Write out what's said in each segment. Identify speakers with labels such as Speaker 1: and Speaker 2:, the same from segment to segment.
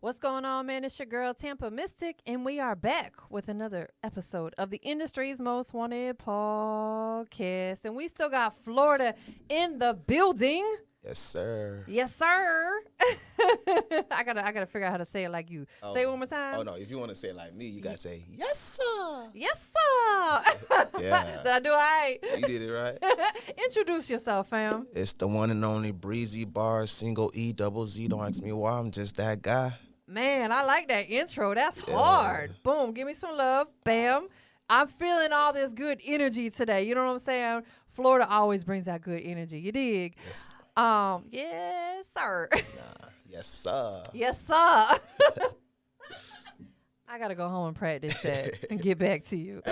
Speaker 1: What's going on, man? It's your girl, TampaMystic, and we are back with another episode of the industry's most wanted podcast. And we still got Florida in the building.
Speaker 2: Yes, sir.
Speaker 1: Yes, sir. I gotta figure out how to say it like you. Say it one more time.
Speaker 2: Oh, no. If you want to say it like me, you got to say, yes, sir.
Speaker 1: Yes, sir.
Speaker 2: Yeah.
Speaker 1: Did I do all right?
Speaker 2: You did it right.
Speaker 1: Introduce yourself, fam.
Speaker 2: It's the one and only BrezzyBarz, single E, double Z. Don't ask me why. I'm just that guy.
Speaker 1: Man, I like that intro. That's hard. Boom. Give me some love. Bam. I'm feeling all this good energy today. You know what I'm saying? Florida always brings that good energy. You dig?
Speaker 2: Yes.
Speaker 1: Yes, sir.
Speaker 2: Yes, sir.
Speaker 1: Yes, sir. I gotta go home and practice that and get back to you.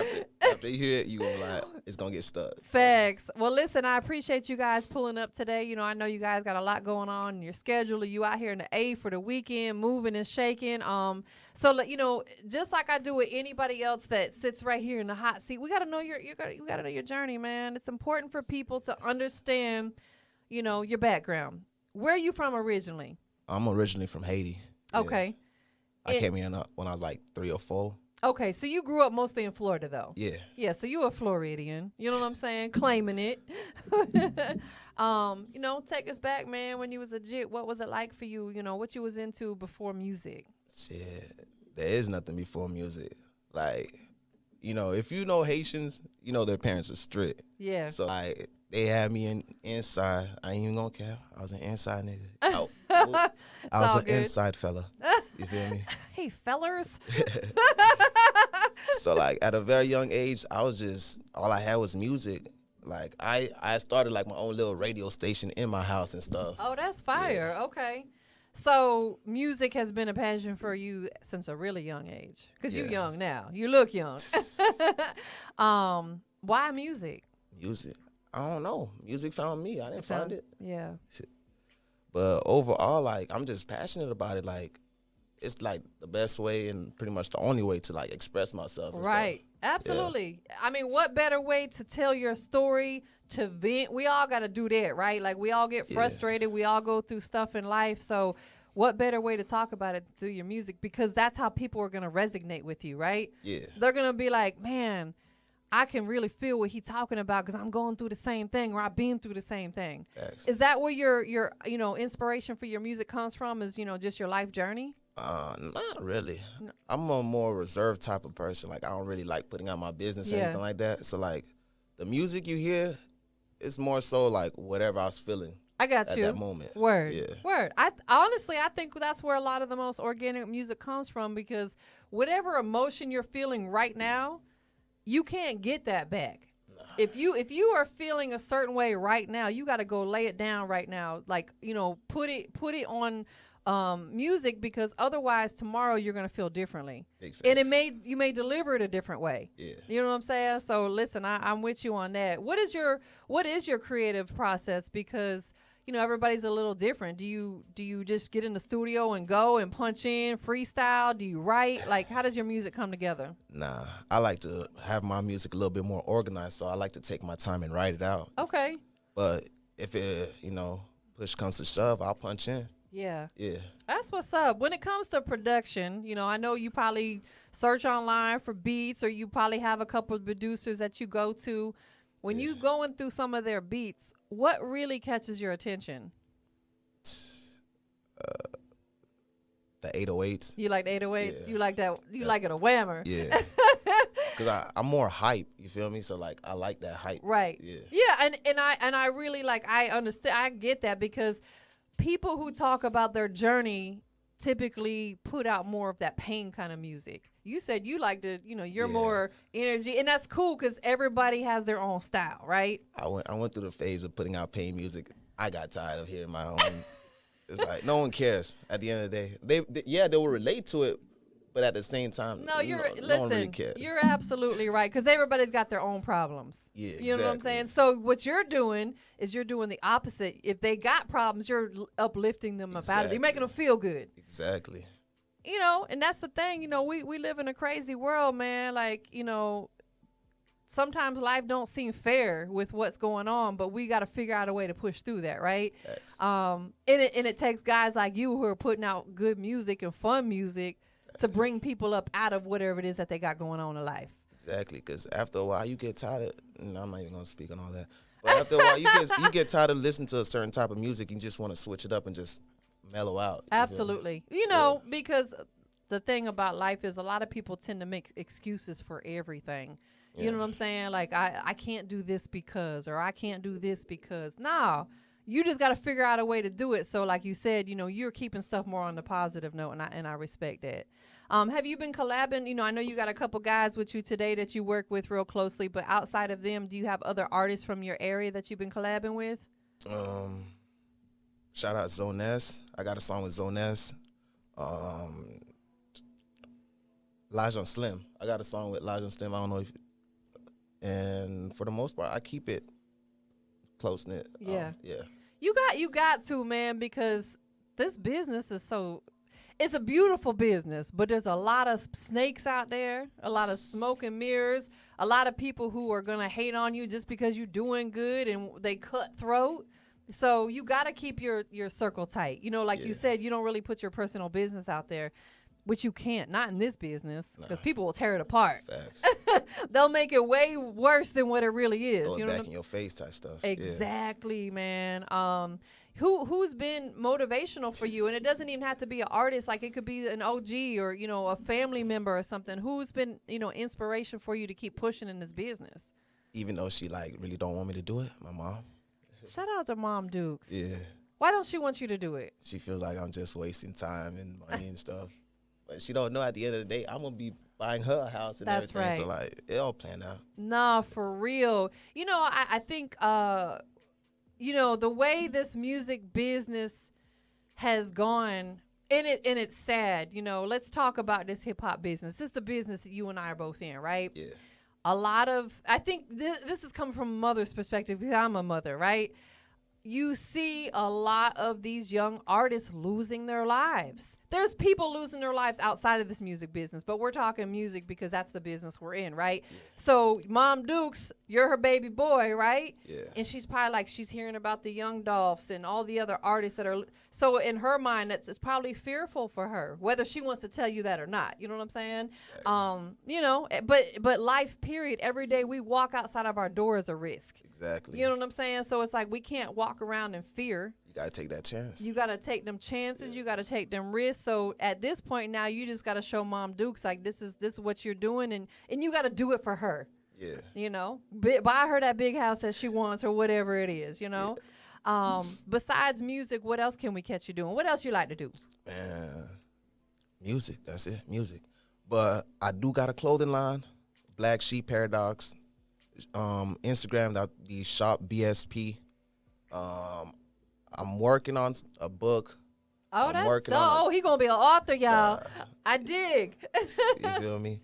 Speaker 2: After you hear it, you gonna like it's gonna get stuck.
Speaker 1: Facts. Well, listen, I appreciate you guys pulling up today. You know, I know you guys got a lot going on in your schedule. You out here in the A for the weekend, moving and shaking. So you know, just like I do with anybody else that sits right here in the hot seat, we gotta know you gotta know your journey, man. It's important for people to understand, you know, your background. Where are you from originally?
Speaker 2: I'm originally from Haiti.
Speaker 1: Okay.
Speaker 2: Yeah. I came here when I was like 3 or 4.
Speaker 1: Okay, so you grew up mostly in Florida, though.
Speaker 2: Yeah.
Speaker 1: Yeah, so you a Floridian. You know what I'm saying? Claiming it. You know, take us back, man. When you was a jit, what was it like for you? You know, what you was into before music?
Speaker 2: Shit, there is nothing before music. Like, you know, if you know Haitians, you know their parents are strict.
Speaker 1: Yeah.
Speaker 2: So like they had me inside. I ain't even gonna care. I was an inside nigga. I was an inside fella. You feel me?
Speaker 1: Hey, fellers.
Speaker 2: So like at a very young age, I was just all I had was music. Like I started like my own little radio station in my house and stuff.
Speaker 1: Oh, that's fire. Yeah. Okay. So music has been a passion for you since a really young age. Because you're young now. You look young. Why music?
Speaker 2: Music. I don't know. Music found me. I didn't find it.
Speaker 1: Yeah.
Speaker 2: But overall, like, I'm just passionate about it. Like, it's, like, the best way and pretty much the only way to, like, express myself. And
Speaker 1: right.
Speaker 2: stuff.
Speaker 1: Absolutely. Yeah. I mean, what better way to tell your story, to vent? We all got to do that, right? Like, we all get frustrated. We all go through stuff in life. So what better way to talk about it through your music? Because that's how people are going to resonate with you, right?
Speaker 2: Yeah.
Speaker 1: They're going to be like, man, I can really feel what he's talking about because I'm going through the same thing, or I've been through the same thing.
Speaker 2: Thanks.
Speaker 1: Is that where your you know, inspiration for your music comes from? Is, you know, just your life journey?
Speaker 2: Not really. No. I'm a more reserved type of person. Like, I don't really like putting out my business or anything like that. So, like, the music you hear, it's more so, like, whatever I was feeling.
Speaker 1: I got
Speaker 2: at
Speaker 1: you.
Speaker 2: That moment.
Speaker 1: Word.
Speaker 2: Yeah.
Speaker 1: Word. Honestly, I think that's where a lot of the most organic music comes from, because whatever emotion you're feeling right now, you can't get that back. Nah. If you are feeling a certain way right now, you got to go lay it down right now. Like, you know, put it on music, because otherwise tomorrow you're going to feel differently. And you may deliver it a different way. Yeah. You know what I'm saying? So listen, I'm with you on that. What is your creative process? Because, you know, everybody's a little different. Do you just get in the studio and go and punch in, freestyle? Do you write? Like, how does your music come together?
Speaker 2: Nah, I like to have my music a little bit more organized, so I like to take my time and write it out.
Speaker 1: Okay.
Speaker 2: But if it, you know, push comes to shove, I'll punch in.
Speaker 1: Yeah.
Speaker 2: Yeah.
Speaker 1: That's what's up. When it comes to production, you know, I know you probably search online for beats, or you probably have a couple of producers that you go to. When you going through some of their beats, what really catches your attention?
Speaker 2: The 808s.
Speaker 1: You like the 808s?
Speaker 2: Yeah.
Speaker 1: You like that? You like it a whammer?
Speaker 2: Yeah. Because I'm more hype. You feel me? So like I like that hype.
Speaker 1: Right.
Speaker 2: Yeah.
Speaker 1: Yeah, and I really like. I understand. I get that, because people who talk about their journey typically put out more of that pain kind of music. You said you like to, you know, you're more energy, and that's cool because everybody has their own style, right?
Speaker 2: I went through the phase of putting out pain music. I got tired of hearing my own. It's like no one cares at the end of the day. They will relate to it, but at the same time, no one really cares.
Speaker 1: You're absolutely right, because everybody's got their own problems.
Speaker 2: Yeah, exactly.
Speaker 1: You know what I'm saying? So what you're doing is you're doing the opposite. If they got problems, you're uplifting them about it. You're making them feel good.
Speaker 2: Exactly.
Speaker 1: You know, and that's the thing. You know, we live in a crazy world, man. Like, you know, sometimes life don't seem fair with what's going on, but we got to figure out a way to push through that, right? And it takes guys like you who are putting out good music and fun music to bring people up out of whatever it is that they got going on in life.
Speaker 2: Exactly, because after a while you get tired of, I'm not even going to speak on all that, but after a while you get tired of listening to a certain type of music. You just want to switch it up and just mellow out.
Speaker 1: Absolutely. You know, because the thing about life is a lot of people tend to make excuses for everything. You know what I'm saying? Like, I can't do this because, or I can't do this because. No, you just got to figure out a way to do it. So like you said, you know, you're keeping stuff more on the positive note, and I respect that. Have you been collabing? You know, I know you got a couple guys with you today that you work with real closely, but outside of them, do you have other artists from your area that you've been collabing with?
Speaker 2: Shout out Zone S. I got a song with Zone S. Elijah Slim. I got a song with Elijah Slim. I don't know if, and for the most part, I keep it close knit.
Speaker 1: Yeah.
Speaker 2: Yeah.
Speaker 1: You got to, man, because this business is it's a beautiful business, but there's a lot of snakes out there, a lot of smoke and mirrors, a lot of people who are going to hate on you just because you're doing good, and they cutthroat. So you got to keep your circle tight. You know, like you said, you don't really put your personal business out there, which you can't, not in this business, because people will tear it apart.
Speaker 2: Facts.
Speaker 1: They'll make it way worse than what it really is.
Speaker 2: Throw it
Speaker 1: you know
Speaker 2: back in your face type stuff.
Speaker 1: Exactly, man. Who's been motivational for you? And it doesn't even have to be an artist. Like, it could be an OG or, you know, a family member or something. Who's been, you know, inspiration for you to keep pushing in this business?
Speaker 2: Even though she, like, really don't want me to do it, my mom.
Speaker 1: Shout out to Mom Dukes.
Speaker 2: Yeah.
Speaker 1: Why don't she want you to do it?
Speaker 2: She feels like I'm just wasting time and money and stuff. But she don't know at the end of the day, I'm going to be buying her a house and
Speaker 1: That's
Speaker 2: everything.
Speaker 1: right.
Speaker 2: So, like, it all planned out.
Speaker 1: Nah, for real. You know, I think, you know, the way this music business has gone, and it's sad, you know, let's talk about this hip-hop business. This is the business that you and I are both in, right?
Speaker 2: Yeah.
Speaker 1: A lot of, I think this is coming from a mother's perspective, because I'm a mother, right? You see a lot of these young artists losing their lives. There's people losing their lives outside of this music business, but we're talking music because that's the business we're in, right? Yeah. So Mom Dukes, you're her baby boy, right?
Speaker 2: Yeah.
Speaker 1: And she's probably like, she's hearing about the Young Dolphs and all the other artists that are, so in her mind, it's probably fearful for her, whether she wants to tell you that or not. You know what I'm saying? Yeah. You know, but life, period, every day we walk outside of our door is a risk.
Speaker 2: Exactly.
Speaker 1: You know what I'm saying? So it's like, we can't walk around in fear.
Speaker 2: You got to take that chance.
Speaker 1: You got to take them chances. You got to take them risks. So at this point now, you just got to show Mom Dukes, like, this is what you're doing, and you got to do it for her.
Speaker 2: Yeah.
Speaker 1: You know, buy her that big house that she wants or whatever it is, you know. Yeah. Besides music, what else can we catch you doing? What else you like to do?
Speaker 2: Man, music. That's it, music. But I do got a clothing line, Black Sheep Paradox. Instagram, that'll be Shop BSP. I'm working on a book.
Speaker 1: Oh, that's so. He gonna be an author, y'all. I dig.
Speaker 2: You feel me?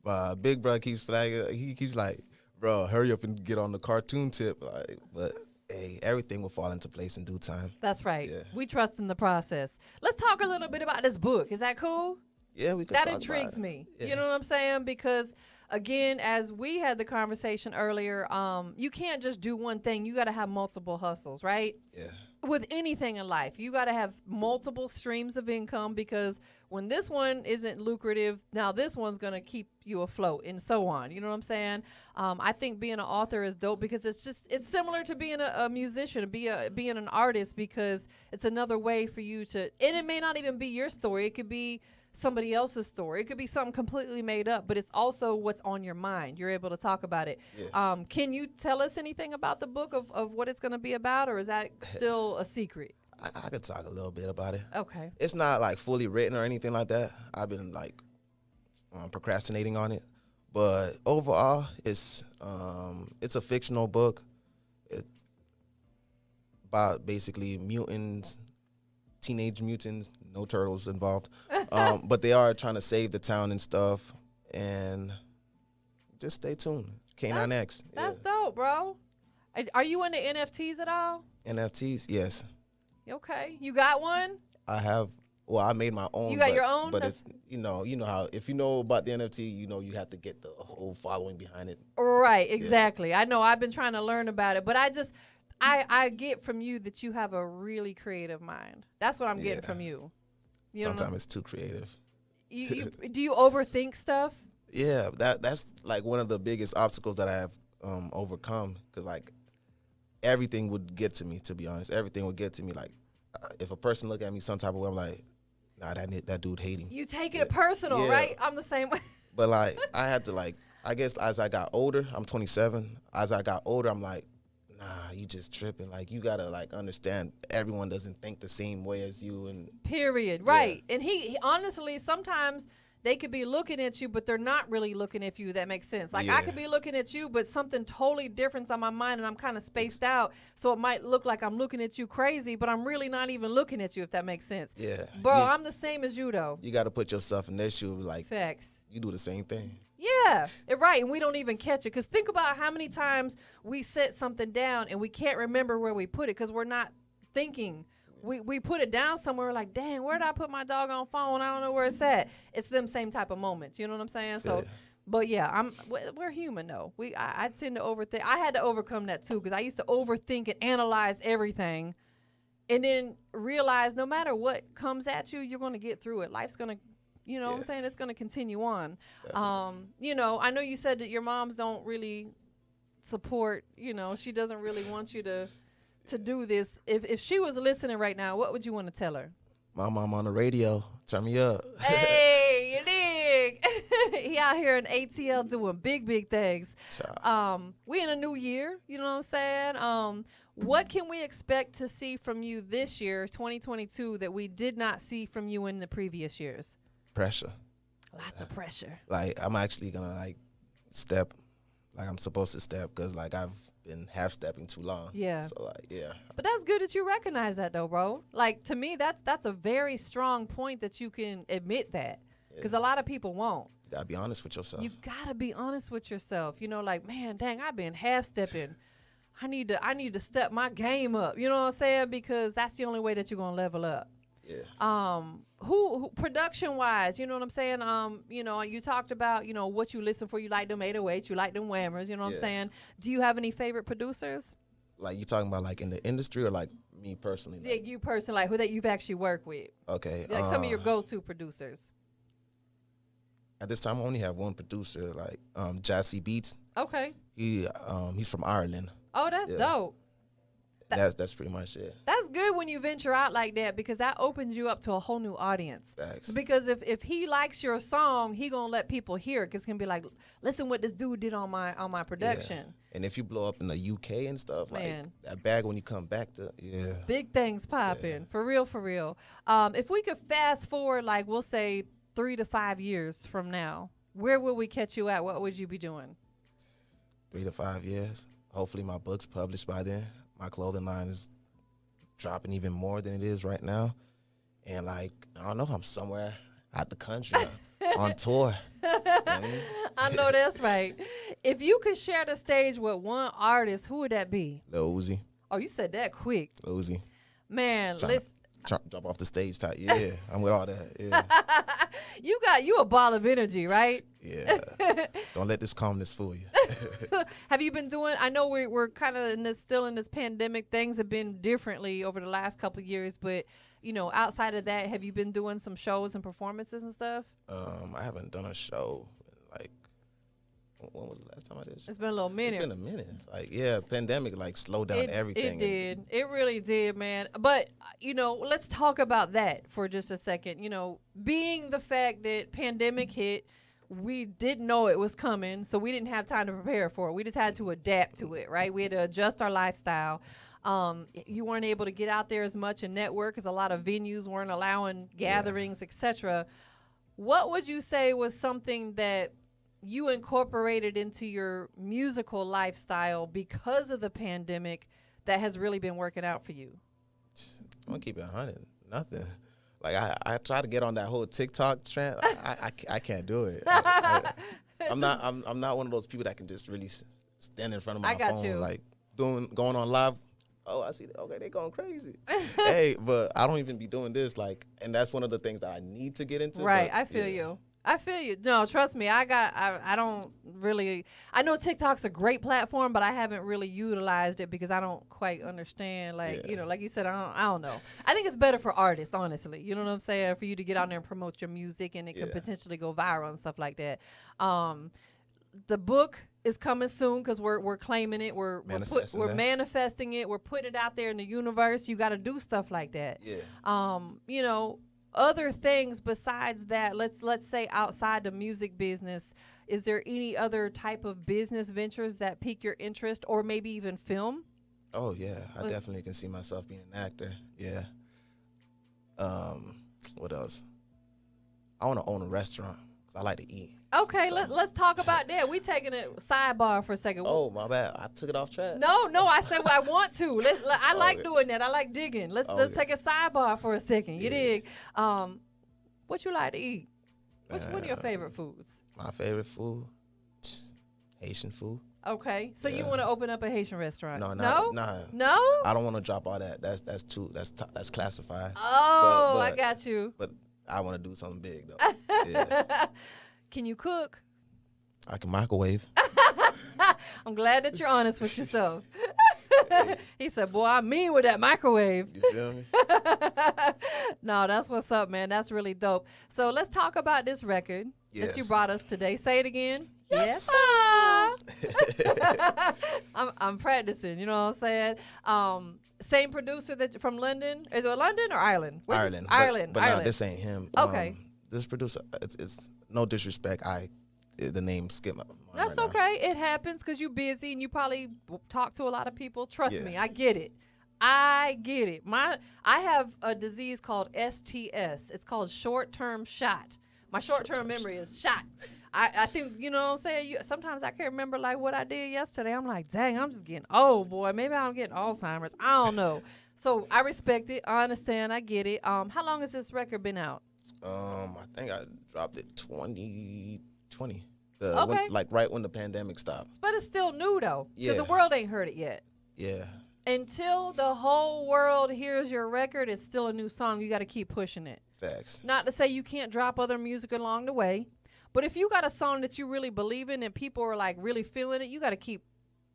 Speaker 2: My big brother keeps flagging. He keeps like, bro, hurry up and get on the cartoon tip. Like, but hey, everything will fall into place in due time.
Speaker 1: That's right.
Speaker 2: Yeah.
Speaker 1: We trust in the process. Let's talk a little bit about this book. Is that cool?
Speaker 2: Yeah, we can.
Speaker 1: That intrigues me. Yeah. You know what I'm saying? Because again, as we had the conversation earlier, you can't just do one thing. You got to have multiple hustles, right?
Speaker 2: Yeah.
Speaker 1: With anything in life, you got to have multiple streams of income, because when this one isn't lucrative, now this one's going to keep you afloat, and so on. You know what I'm saying? I think being an author is dope, because it's similar to being a musician, being an artist, because it's another way for you to, and it may not even be your story. It could be somebody else's story. It could be something completely made up, but it's also what's on your mind. You're able to talk about it. Yeah. Can you tell us anything about the book of what it's going to be about, or is that still a secret?
Speaker 2: I could talk a little bit about it.
Speaker 1: Okay.
Speaker 2: It's not like fully written or anything like that. I've been like procrastinating on it, but overall, it's a fictional book. It's about basically mutants, teenage mutants, no turtles involved, but they are trying to save the town and stuff. And just stay tuned. K9X.
Speaker 1: That's dope, bro. Are you into NFTs at all?
Speaker 2: NFTs, yes.
Speaker 1: Okay. You got one?
Speaker 2: I have Well, I made my own.
Speaker 1: You got your own?
Speaker 2: But it's, you know how, if you know about the NFT, you have to get the whole following behind it.
Speaker 1: Right, exactly. Yeah. I know I've been trying to learn about it, but I get from you that you have a really creative mind. That's what I'm getting from you.
Speaker 2: Sometimes it's too creative.
Speaker 1: Do you overthink stuff?
Speaker 2: Yeah, that's like one of the biggest obstacles that I have overcome, because like everything would get to me, to be honest. Everything would get to me. Like if a person look at me some type of way, I'm like, nah, that dude hating.
Speaker 1: You take it personal, right? I'm the same way.
Speaker 2: But like I had to, like, I guess as I got older, I'm 27. As I got older, I'm like, nah, you just tripping. Like, you gotta like understand everyone doesn't think the same way as you. And
Speaker 1: period. Right. And he honestly, sometimes they could be looking at you, but they're not really looking at you. That makes sense. Like I could be looking at you, but something totally different's on my mind, and I'm kind of spaced out. So it might look like I'm looking at you crazy, but I'm really not even looking at you, if that makes sense.
Speaker 2: Yeah.
Speaker 1: Bro, I'm the same as you, though.
Speaker 2: You got to put yourself in their shoes. Like,
Speaker 1: facts.
Speaker 2: You do the same thing.
Speaker 1: Yeah, right. And we don't even catch it. Because think about how many times we set something down and we can't remember where we put it because we're not thinking. We put it down somewhere, like, dang, where did I put my doggone phone? I don't know where it's at. It's them same type of moments. You know what I'm saying? So, but yeah, we're human though. I tend to overthink. I had to overcome that too, because I used to overthink and analyze everything, and then realize no matter what comes at you, you're going to get through it. Life's going to, you know what I'm saying? It's going to continue on. You know, I know you said that your moms don't really support, you know, she doesn't really want you to do this. If she was listening right now, what would you want to tell her?
Speaker 2: My mom on the radio. Turn me up.
Speaker 1: Hey, you dig? He out here in ATL doing big things. We in a new year, you know what I'm saying? What can we expect to see from you this year, 2022, that we did not see from you in the previous years?
Speaker 2: Pressure.
Speaker 1: Lots of pressure.
Speaker 2: Like, I'm actually gonna like step like I'm supposed to step, because like I've been half stepping too long. Yeah. So like, yeah.
Speaker 1: But that's good that you recognize that though, bro. Like, to me, that's a very strong point that you can admit that, because a lot of people won't.
Speaker 2: You gotta be honest with yourself.
Speaker 1: You gotta be honest with yourself. You know, like, man, dang, I've been half stepping. I need to step my game up. You know what I'm saying? Because that's the only way that you're gonna level up. Yeah. Who production wise, you know what I'm saying? You know, you talked about, you know, what you listen for. You like them 808s, you like them whammers, you know what I'm saying? Do you have any favorite producers?
Speaker 2: Like, you talking about like in the industry or like me personally?
Speaker 1: Yeah, you personally, like who that you've actually worked with.
Speaker 2: Okay.
Speaker 1: Like some of your go-to producers.
Speaker 2: At this time I only have one producer, like Jazzy Beats.
Speaker 1: Okay.
Speaker 2: He's from Ireland.
Speaker 1: Oh, that's dope.
Speaker 2: That's pretty much it.
Speaker 1: That's good when you venture out like that, because that opens you up to a whole new audience.
Speaker 2: Thanks.
Speaker 1: Because if he likes your song, he gonna let people hear it, because he can be like, listen what this dude did on my production.
Speaker 2: Yeah. And if you blow up in the UK and stuff, like that bag when you come back to
Speaker 1: big things popping. For real. If we could fast forward, like we'll say 3 to 5 years from now, where will we catch you at? What would you be doing?
Speaker 2: 3 to 5 years. Hopefully my book's published by then. My clothing line is dropping even more than it is right now. And like, I don't know, I'm somewhere out the country on tour.
Speaker 1: I know that's right. If you could share the stage with one artist, who would that be?
Speaker 2: Lil Uzi.
Speaker 1: Oh, you said that quick.
Speaker 2: Lil Uzi.
Speaker 1: Man,
Speaker 2: listen. Drop off the stage type. Yeah, I'm with all that. Yeah.
Speaker 1: you a ball of energy, right?
Speaker 2: Yeah. Don't let this calmness fool you.
Speaker 1: Have you been doing, I know we're kind of still in this pandemic. Things have been differently over the last couple of years, but you know, outside of that, have you been doing some shows and performances and stuff?
Speaker 2: I haven't done a show in like, when was the last time I did a show?
Speaker 1: It's been a little minute.
Speaker 2: It's been a minute. Like, yeah, pandemic like slowed down everything.
Speaker 1: It did. It really did, man. But, you know, let's talk about that for just a second. You know, being the fact that pandemic hit, we didn't know it was coming, so we didn't have time to prepare for it. We just had to adapt to it, right? We had to adjust our lifestyle. You weren't able to get out there as much and network because a lot of venues weren't allowing gatherings, etc. What would you say was something that you incorporated into your musical lifestyle because of the pandemic that has really been working out for you?
Speaker 2: I'm gonna keep it 100. Nothing. Like I try to get on that whole TikTok trend. I can't do it. I'm not one of those people that can just really stand in front of my phone like going on live. oh, I see that. Okay, they going crazy. Hey, but I don't even be doing this. Like, and that's one of the things that I need to get into.
Speaker 1: Right. I feel you. I feel you. No, trust me. I don't really, I know TikTok's a great platform, but I haven't really utilized it because I don't quite understand. Like, you know, like you said, I don't know. I think it's better for artists, honestly. You know what I'm saying? For you to get out there and promote your music, and it could potentially go viral and stuff like that. The book is coming soon because we're claiming it. We're manifesting it. We're putting it out there in the universe. You got to do stuff like that. Yeah. You know, other things besides that, let's say outside the music business, is there any other type of business ventures that pique your interest, or maybe even film?
Speaker 2: Oh yeah, I definitely can see myself being an actor. Yeah. What else? I want to own a restaurant because I like to eat.
Speaker 1: Okay, let's talk about that. We taking a sidebar for a second.
Speaker 2: Oh, my bad. I took it off track.
Speaker 1: No, I said I want to. I like doing that. I like digging. Let's take a sidebar for a second. You dig? What you like to eat? What are your favorite foods?
Speaker 2: My favorite food? Haitian food.
Speaker 1: Okay, so you want to open up a Haitian restaurant?
Speaker 2: No. I don't want to drop all that. That's classified.
Speaker 1: Oh, but I got you.
Speaker 2: But I want to do something big though. Yeah.
Speaker 1: Can you cook?
Speaker 2: I can microwave.
Speaker 1: I'm glad that you're honest with yourself. He said, boy, I mean with that microwave.
Speaker 2: You feel me?
Speaker 1: No, that's what's up, man. That's really dope. So let's talk about this record that you brought us today. Say it again.
Speaker 2: Yes,
Speaker 1: I'm practicing, you know what I'm saying? Same producer from London. Is it London or Ireland?
Speaker 2: Ireland.
Speaker 1: Ireland.
Speaker 2: But no, this ain't him.
Speaker 1: Okay.
Speaker 2: This producer, it's no disrespect. The name skip my mind.
Speaker 1: That's right okay. Now. It happens because you're busy and you probably talk to a lot of people. Trust me, I get it. I have a disease called STS. It's called short-term shot. My short-term memory is shot. I think, you know what I'm saying? Sometimes I can't remember like what I did yesterday. I'm like, dang, I'm just getting old, boy. Maybe I'm getting Alzheimer's. I don't know. So I respect it. I understand. I get it. How long has this record been out?
Speaker 2: I think I dropped it 2020.
Speaker 1: Okay.
Speaker 2: Right when the pandemic stopped.
Speaker 1: But it's still new though, because the world ain't heard it yet.
Speaker 2: Yeah.
Speaker 1: Until the whole world hears your record, it's still a new song. You got to keep pushing it.
Speaker 2: Facts.
Speaker 1: Not to say you can't drop other music along the way, but if you got a song that you really believe in and people are like really feeling it, you got to keep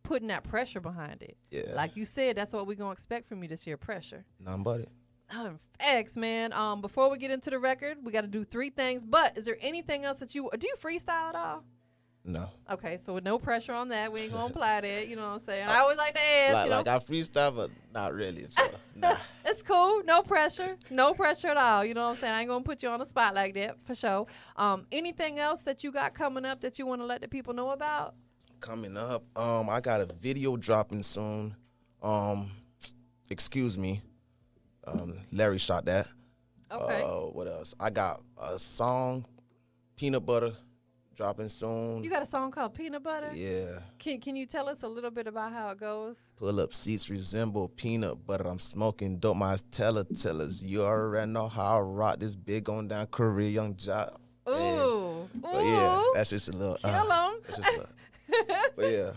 Speaker 1: putting that pressure behind it.
Speaker 2: Yeah.
Speaker 1: Like you said, that's what we're going to expect from you this year, pressure.
Speaker 2: None but it.
Speaker 1: Facts, man. Before we get into the record, we got to do 3 things. But is there anything else that do you freestyle at all?
Speaker 2: No.
Speaker 1: Okay, so with no pressure on that, we ain't gonna apply that. You know what I'm saying? I always like to ask.
Speaker 2: Like I freestyle, but not really. So, nah.
Speaker 1: It's cool. No pressure. No pressure at all. You know what I'm saying? I ain't gonna put you on the spot like that for sure. Anything else that you got coming up that you want to let the people know about?
Speaker 2: Coming up, I got a video dropping soon. Excuse me. Larry shot that.
Speaker 1: Okay.
Speaker 2: What else? I got a song, Peanut Butter, dropping soon.
Speaker 1: You got a song called Peanut Butter?
Speaker 2: Yeah.
Speaker 1: Can you tell us a little bit about how it goes?
Speaker 2: Pull up seats resemble peanut butter. I'm smoking dope. My tellers. You already know how I rock this big on down Korea young job.
Speaker 1: Ooh.
Speaker 2: But yeah, that's just a little.
Speaker 1: Kill 'em.
Speaker 2: That's just a little. But yeah,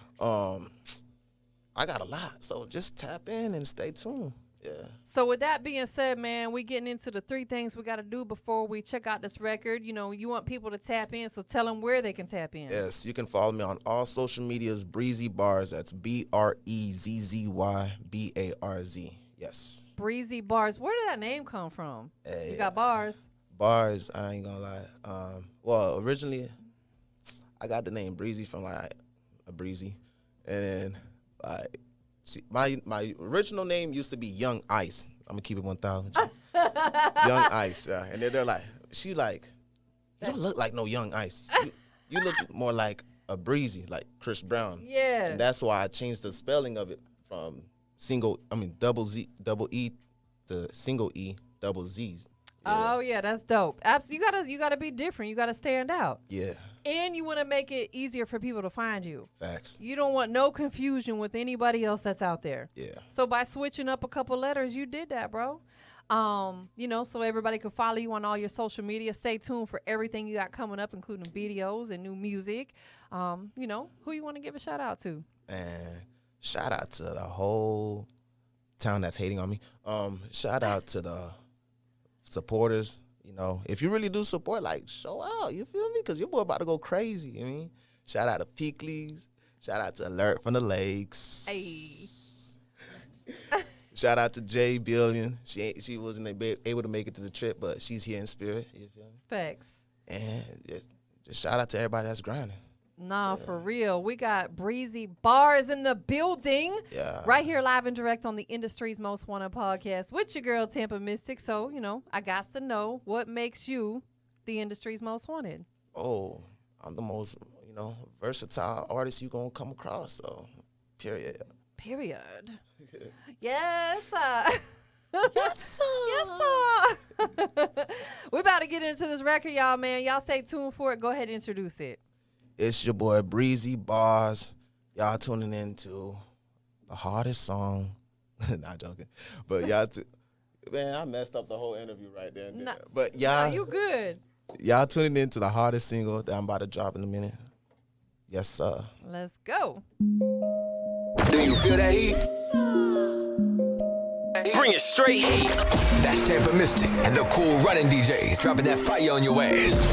Speaker 2: I got a lot. So just tap in and stay tuned. Yeah.
Speaker 1: So with that being said, man, we getting into the 3 things we got to do before we check out this record. You know, you want people to tap in, so tell them where they can tap in.
Speaker 2: Yes, you can follow me on all social medias, BrezzyBarz. That's BrezzyBarz. Yes.
Speaker 1: BrezzyBarz. Where did that name come from? You got bars.
Speaker 2: Bars, I ain't gonna lie. Well, originally, I got the name Breezy from like a breezy, and then like. My original name used to be Young Ice. I'm gonna keep it 1,000. Young Ice, yeah. And then they're like, you don't look like no Young Ice. You look more like a Breezy, like Chris Brown.
Speaker 1: Yeah.
Speaker 2: And that's why I changed the spelling of it from double E to single E, double Z's. Yeah.
Speaker 1: Oh yeah, that's dope. Absolutely, you gotta be different. You gotta stand out.
Speaker 2: Yeah.
Speaker 1: And you want to make it easier for people to find you.
Speaker 2: Facts.
Speaker 1: You don't want no confusion with anybody else that's out there.
Speaker 2: Yeah.
Speaker 1: So by switching up a couple letters, you did that, bro. You know, so everybody can follow you on all your social media. Stay tuned for everything you got coming up, including videos and new music. You know, who you want to give a shout out to?
Speaker 2: And shout out to the whole town that's hating on me. Shout out to the supporters. You know, if you really do support, like, show out. You feel me? Because your boy about to go crazy. You know what I mean? Shout out to Peakleys. Shout out to Alert from the Lakes.
Speaker 1: Hey.
Speaker 2: Shout out to J Billion. She wasn't able to make it to the trip, but she's here in spirit. You feel me?
Speaker 1: Facts.
Speaker 2: And just shout out to everybody that's grinding.
Speaker 1: Nah, for real. We got BrezzyBarz in the building.
Speaker 2: Yeah.
Speaker 1: Right here live and direct on the industry's most wanted podcast with your girl TampaMystic. So, you know, I got to know what makes you the industry's most wanted.
Speaker 2: Oh, I'm the most, you know, versatile artist you gonna come across. So, period.
Speaker 1: Period. Yes, sir.
Speaker 2: Yes, sir.
Speaker 1: Yes, sir. We about to get into this record, y'all, man. Y'all stay tuned for it. Go ahead and introduce it.
Speaker 2: It's your boy BrezzyBarz. Y'all tuning into the hardest song. Not joking, but y'all, man, I messed up the whole interview right there.
Speaker 1: Nah,
Speaker 2: but y'all,
Speaker 1: you good.
Speaker 2: Y'all tuning into the hardest single that I'm about to drop in a minute. Yes, sir.
Speaker 1: Let's go.
Speaker 3: Do you feel that heat? Bring it straight heat. That's TampaMystic and the cool running DJs dropping that fire on your ass.